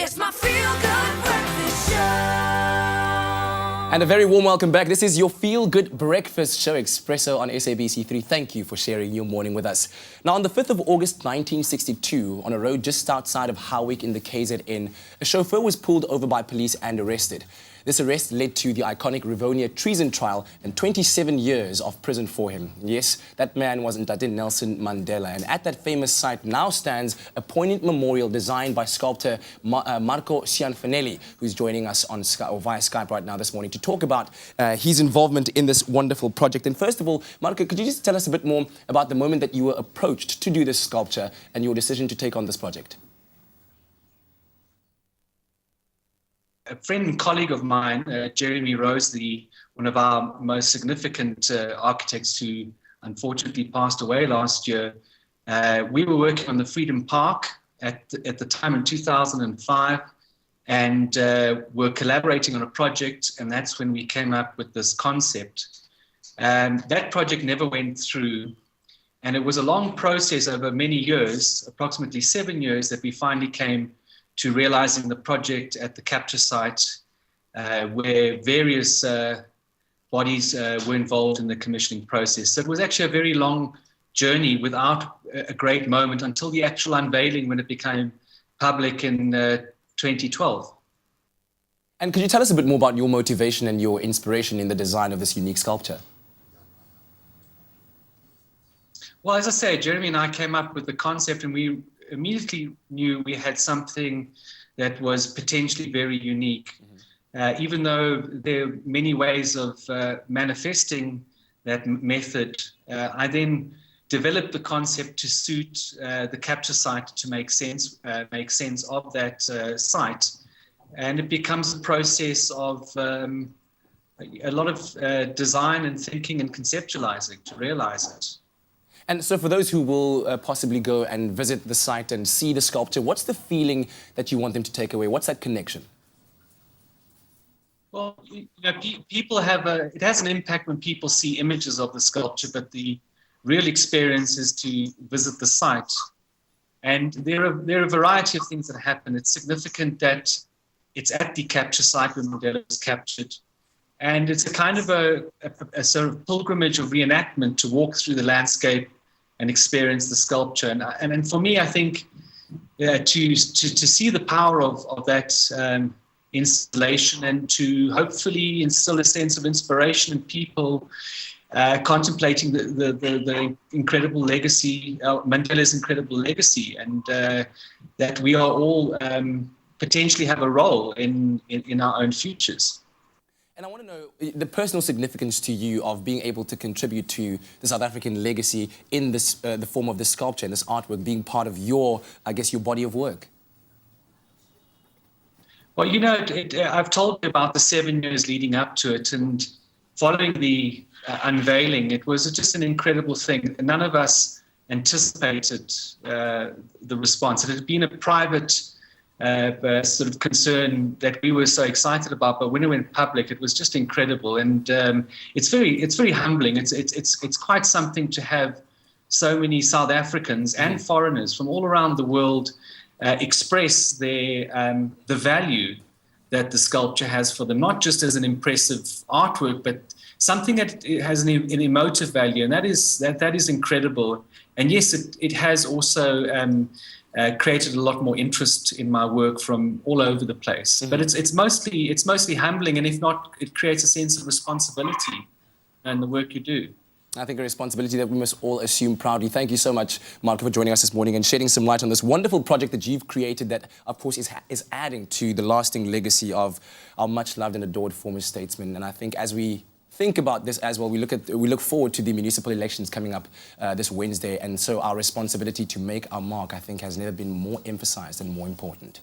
It's my feel-good breakfast show. And a very warm welcome back. This is your feel-good breakfast show, Expresso on SABC3. Thank you for sharing your morning with us. Now, on the 5th of August 1962, on a road just outside of Howick in the KZN, a chauffeur was pulled over by police and arrested. This arrest led to the iconic Rivonia treason trial and 27 years of prison for him. Yes, that man was Nelson Mandela. And at that famous site now stands a poignant memorial designed by sculptor Marco Cianfanelli, who's joining us on via Skype right now this morning to talk about his involvement in this wonderful project. And first of all, Marco, could you just tell us a bit more about the moment that you were approached to do this sculpture and your decision to take on this project? A friend and colleague of mine, Jeremy Rose, one of our most significant architects who unfortunately passed away last year, we were working on the Freedom Park at the time in 2005 and were collaborating on a project, and that's when we came up with this concept. That project never went through, and it was a long process over many years, approximately 7 years, that we finally came to realizing the project at the capture site where various bodies were involved in the commissioning process. So it was actually a very long journey without a great moment until the actual unveiling when it became public in 2012. And could you tell us a bit more about your motivation and your inspiration in the design of this unique sculpture? Well, as I say, Jeremy and I came up with the concept, and we immediately knew we had something that was potentially very unique. Even though there are many ways of manifesting that method, I then developed the concept to suit the capture site to make sense of that site. And it becomes a process of a lot of design and thinking and conceptualizing to realize it. And so for those who will possibly go and visit the site and see the sculpture, what's the feeling that you want them to take away? What's that connection? Well, people it has an impact when people see images of the sculpture, but the real experience is to visit the site. And there are a variety of things that happen. It's significant that it's at the capture site where Mandela was captured. And it's a kind of a sort of pilgrimage of reenactment to walk through the landscape and experience the sculpture. And for me, I think to see the power of that installation and to hopefully instill a sense of inspiration in people contemplating the incredible legacy, Mandela's incredible legacy, and that we are all potentially have a role in our own futures. And I want to know the personal significance to you of being able to contribute to the South African legacy in this, the form of this sculpture and this artwork being part of your, I guess, your body of work. Well, you know, I've told you about the 7 years leading up to it, and following the unveiling, it was just an incredible thing. None of us anticipated the response. It had been a private sort of concern that we were so excited about, but when it went public, it was just incredible, and it's very humbling. It's quite something to have so many South Africans and foreigners from all around the world express the value that the sculpture has for them, not just as an impressive artwork, but something that has an emotive value, and that is incredible. And yes, it has also created a lot more interest in my work from all over the place. But it's mostly humbling, and if not, it creates a sense of responsibility in the work you do. I think a responsibility that we must all assume proudly. Thank you so much, Marco, for joining us this morning and shedding some light on this wonderful project that you've created that, of course, is adding to the lasting legacy of our much-loved and adored former statesman. And I think as we think about this as well, we look forward to the municipal elections coming up this Wednesday, and so our responsibility to make our mark, I think, has never been more emphasized and more important.